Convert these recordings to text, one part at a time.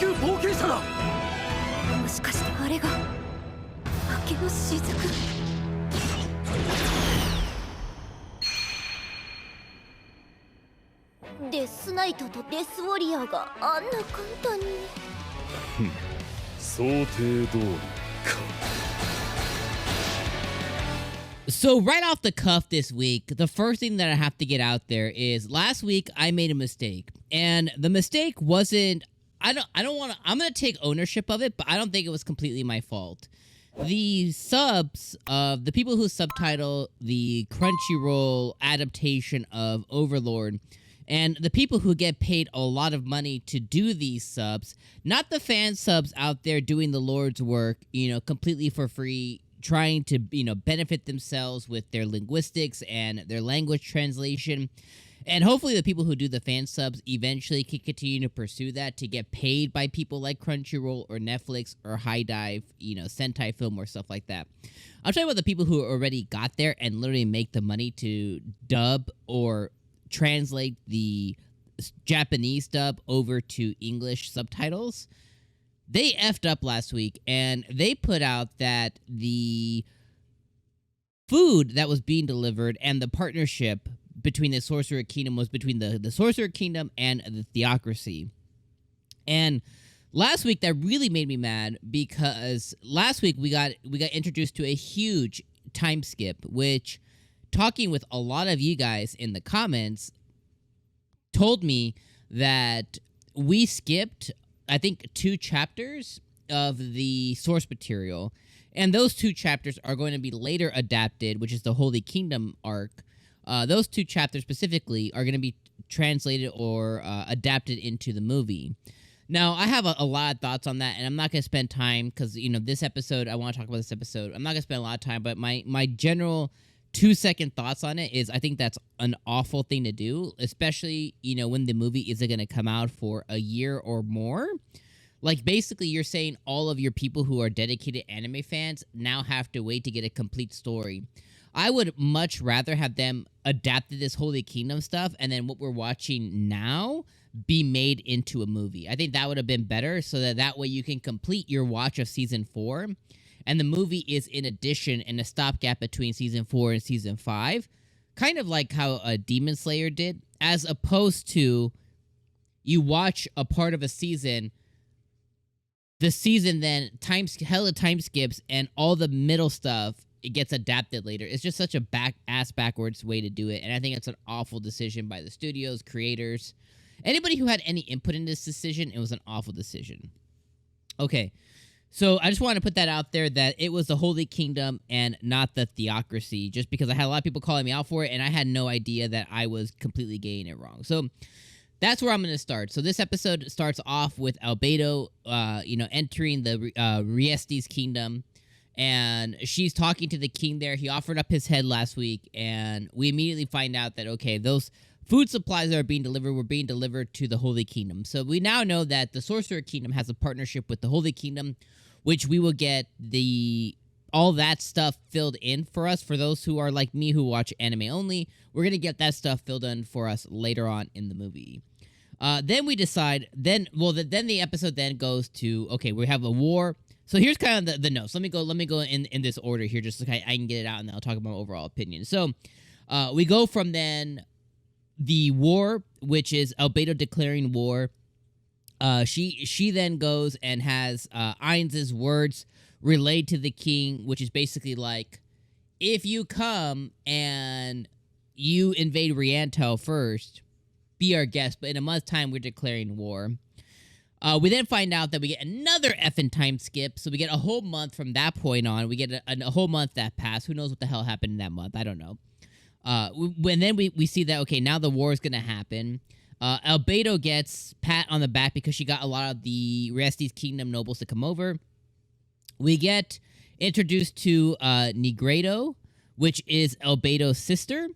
級冒険者だ。もしかしてあれが明けの雫。デスナイトとデスウォリアーがあんな簡単に。想定通りか。 So right off the cuff this week, the first thing that I have to get out there is last week I made a mistake, and the mistake wasn't. I'm gonna take ownership of it, but I don't think it was completely my fault. The subs of the people who subtitle the Crunchyroll adaptation of Overlord, and the people who get paid a lot of money to do these subs, not the fan subs out there doing the Lord's work, completely for free, trying to, benefit themselves with their linguistics and their language translation. And hopefully the people who do the fan subs eventually can continue to pursue that to get paid by people like Crunchyroll or Netflix or High Dive, Sentai Film or stuff like that. I'm talking about the people who already got there and literally make the money to dub or translate the Japanese dub over to English subtitles. They effed up last week, and they put out that the food that was being delivered and the partnership between the Sorcerer Kingdom was between the Sorcerer Kingdom and the Theocracy. And last week, that really made me mad because last week we got introduced to a huge time skip, which, talking with a lot of you guys in the comments, told me that we skipped, I think, 2 chapters of the source material, and those 2 chapters are going to be later adapted, which is the Holy Kingdom arc. Those 2 chapters specifically are going to be translated or adapted into the movie. Now, I have a lot of thoughts on that, and I'm not going to spend time because, this episode, I want to talk about this episode. I'm not going to spend a lot of time, but my general 2-second thoughts on it is I think that's an awful thing to do, especially, when the movie isn't going to come out for a year or more. Like, basically, you're saying all of your people who are dedicated anime fans now have to wait to get a complete story. I would much rather have them adapted this Holy Kingdom stuff and then what we're watching now be made into a movie. I think that would have been better so that way you can complete your watch of Season 4. And the movie is in addition and a stopgap between Season 4 and Season 5. Kind of like how Demon Slayer did, as opposed to you watch a part of a season, the season then hella time skips, and all the middle stuff, it gets adapted later. It's just such a backwards way to do it, and I think it's an awful decision by the studios, creators. Anybody who had any input in this decision, it was an awful decision. Okay. So I just want to put that out there that it was the Holy Kingdom and not the Theocracy, just because I had a lot of people calling me out for it, and I had no idea that I was completely getting it wrong. So that's where I'm going to start. So this episode starts off with Albedo, entering the Riesti's kingdom, and she's talking to the king there. He offered up his head last week, and we immediately find out that, okay, those food supplies that are being delivered were being delivered to the Holy Kingdom. So we now know that the Sorcerer Kingdom has a partnership with the Holy Kingdom, which we will get all that stuff filled in for us. For those who are like me who watch anime only, we're going to get that stuff filled in for us later on in the movie. Then we decide, then the episode then goes to, okay, we have a war. So here's kind of the notes. Let me go in this order here just so I can get it out, and then I'll talk about my overall opinion. So we go from then the war, which is Albedo declaring war. She then goes and has Ains's words relayed to the king, which is basically like, if you come and you invade Riantel first, be our guest, but in a month's time, we're declaring war. We then find out that we get another effing time skip, so we get a whole month from that point on. We get a whole month that passed. Who knows what the hell happened in that month? I don't know. Then we see that, okay, now the war is going to happen. Albedo gets pat on the back because she got a lot of the Riesti's kingdom nobles to come over. We get introduced to Negredo, which is Albedo's sister.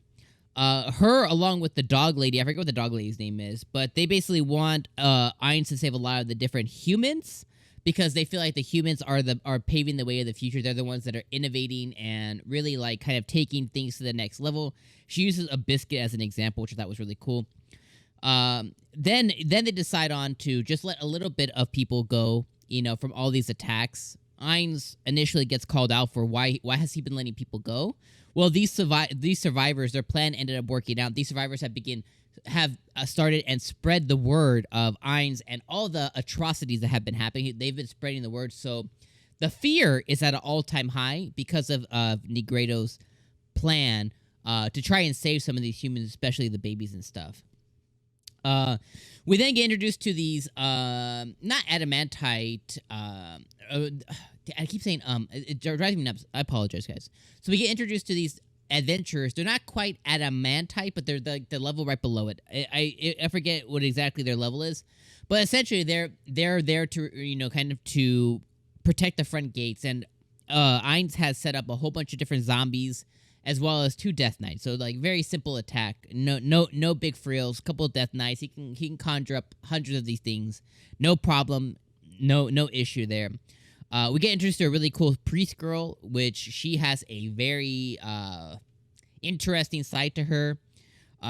Her, along with the dog lady, I forget what the dog lady's name is, but they basically want Ains to save a lot of the different humans because they feel like the humans are paving the way of the future. They're the ones that are innovating and really like kind of taking things to the next level. She uses a biscuit as an example, which I thought was really cool. Then they decide on to just let a little bit of people go, from all these attacks. Ains initially gets called out for why has he been letting people go? Well, these survivors, their plan ended up working out. These survivors have started and spread the word of Ains and all the atrocities that have been happening. They've been spreading the word, so the fear is at an all-time high because of Negredo's plan to try and save some of these humans, especially the babies and stuff. We then get introduced to these, not adamantite, I keep saying, it drives me nuts. I apologize, guys. So we get introduced to these adventurers. They're not quite adamantite, but they're the level right below it. I forget what exactly their level is, but essentially they're there to, kind of to protect the front gates. And Ains has set up a whole bunch of different zombies, as well as 2 Death Knights. So like very simple attack. No big frills. Couple of Death Knights. He can conjure up hundreds of these things. No problem. No issue there. We get introduced to a really cool priest girl, which she has a very interesting side to her.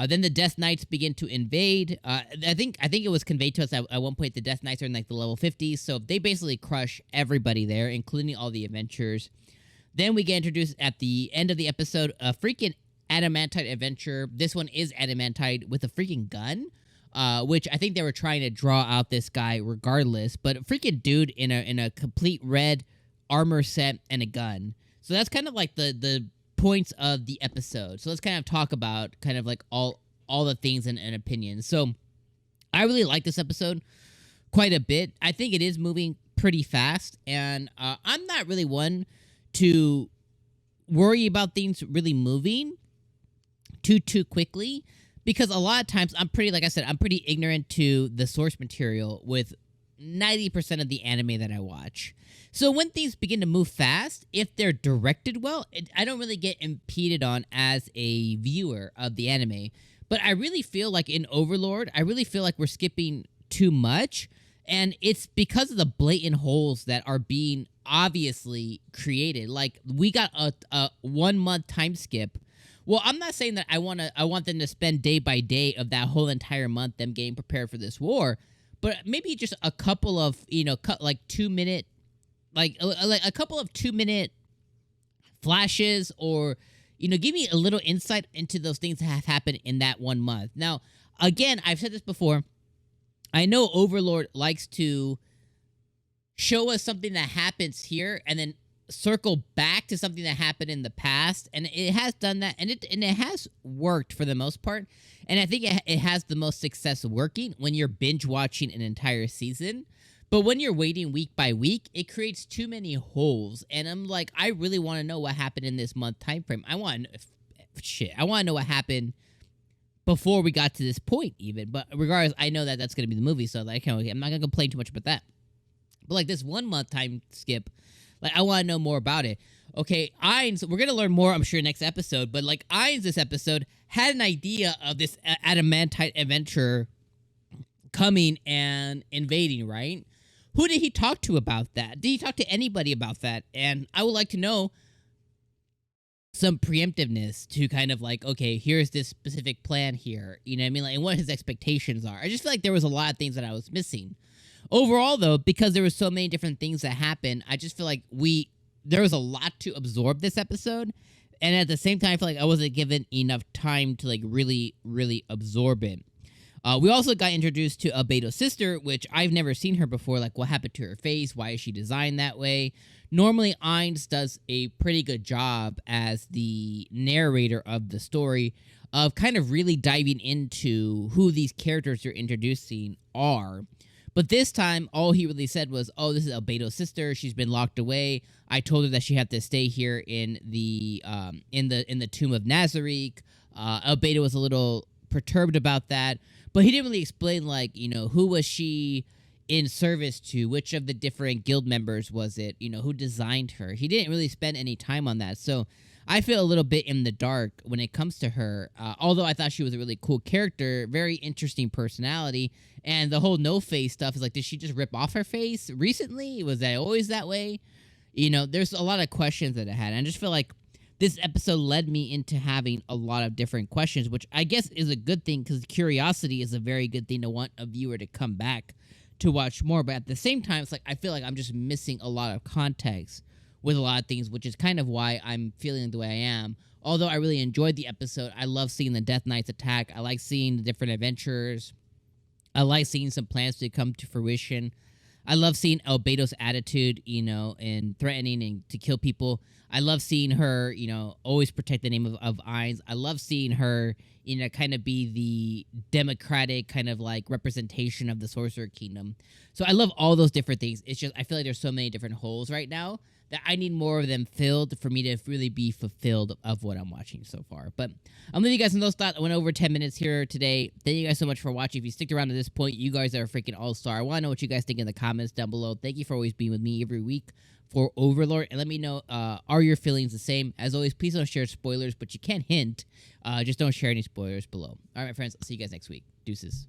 Then the Death Knights begin to invade. I think it was conveyed to us at one point the Death Knights are in like the level 50s, so they basically crush everybody there, including all the adventurers. Then we get introduced at the end of the episode, a freaking adamantite adventure. This one is adamantite with a freaking gun, which I think they were trying to draw out this guy regardless. But a freaking dude in a complete red armor set and a gun. So that's kind of like the points of the episode. So let's kind of talk about kind of like all the things and opinions. So I really like this episode quite a bit. I think it is moving pretty fast, and I'm not really one to worry about things really moving too quickly, because a lot of times I'm pretty ignorant to the source material with 90% of the anime that I watch. So when things begin to move fast, if they're directed well, I don't really get impeded on as a viewer of the anime. But I really feel like in Overlord, we're skipping too much. And it's because of the blatant holes that are being obviously created. Like, we got a 1 month time skip. Well, I'm not saying that I want them to spend day by day of that whole entire month them getting prepared for this war, but maybe just a couple of, like 2 minute, like a couple of 2 minute flashes, or, give me a little insight into those things that have happened in that 1 month. Now, again, I've said this before. I know Overlord likes to show us something that happens here and then circle back to something that happened in the past, and it has done that, and it has worked for the most part. And I think it has the most success working when you're binge watching an entire season. But when you're waiting week by week, it creates too many holes. And I'm like, I really want to know what happened in this month time frame. I want to know what happened before we got to this point even. But regardless, I know that that's going to be the movie, so like, I'm not going to complain too much about that. But like this 1 month time skip, like, I want to know more about it. Okay, Ains, we're going to learn more, I'm sure, next episode. But like Ains this episode had an idea of this adamantite adventure coming and invading, right? Who did he talk to about that? Did he talk to anybody about that? And I would like to know some preemptiveness to kind of like, okay, here's this specific plan here. You know what I mean? Like, and what his expectations are. I just feel like there was a lot of things that I was missing. Overall, though, because there were so many different things that happened, I just feel like there was a lot to absorb this episode. And at the same time, I feel like I wasn't given enough time to like really, really absorb it. We also got introduced to Albedo's sister, which I've never seen her before. Like, what happened to her face? Why is she designed that way? Normally, Ains does a pretty good job as the narrator of the story of kind of really diving into who these characters you're introducing are. But this time, all he really said was, "Oh, this is Albedo's sister. She's been locked away. I told her that she had to stay here in the tomb of Nazarick." Albedo was a little perturbed about that, but he didn't really explain, like, who was she in service to? Which of the different guild members was it? Who designed her? He didn't really spend any time on that, so I feel a little bit in the dark when it comes to her. Although I thought she was a really cool character, very interesting personality, and the whole no-face stuff is like, did she just rip off her face recently? Was that always that way? There's a lot of questions that I had, and I just feel like this episode led me into having a lot of different questions, which I guess is a good thing because curiosity is a very good thing to want a viewer to come back to watch more. But at the same time, it's like I feel like I'm just missing a lot of context with a lot of things, which is kind of why I'm feeling the way I am. Although I really enjoyed the episode, I love seeing the Death Knights attack. I like seeing the different adventures. I like seeing some plans to come to fruition. I love seeing Albedo's attitude, and threatening and to kill people. I love seeing her, always protect the name of Ains. I love seeing her, kind of be the democratic kind of like representation of the Sorcerer Kingdom. So I love all those different things. It's just I feel like there's so many different holes right now that I need more of them filled for me to really be fulfilled of what I'm watching so far. But I'm leaving you guys on those thoughts. I went over 10 minutes here today. Thank you guys so much for watching. If you sticked around to this point, you guys are a freaking all-star. I want to know what you guys think in the comments down below. Thank you for always being with me every week for Overlord. And let me know, are your feelings the same? As always, please don't share spoilers, but you can hint. Just don't share any spoilers below. All right, my friends. I'll see you guys next week. Deuces.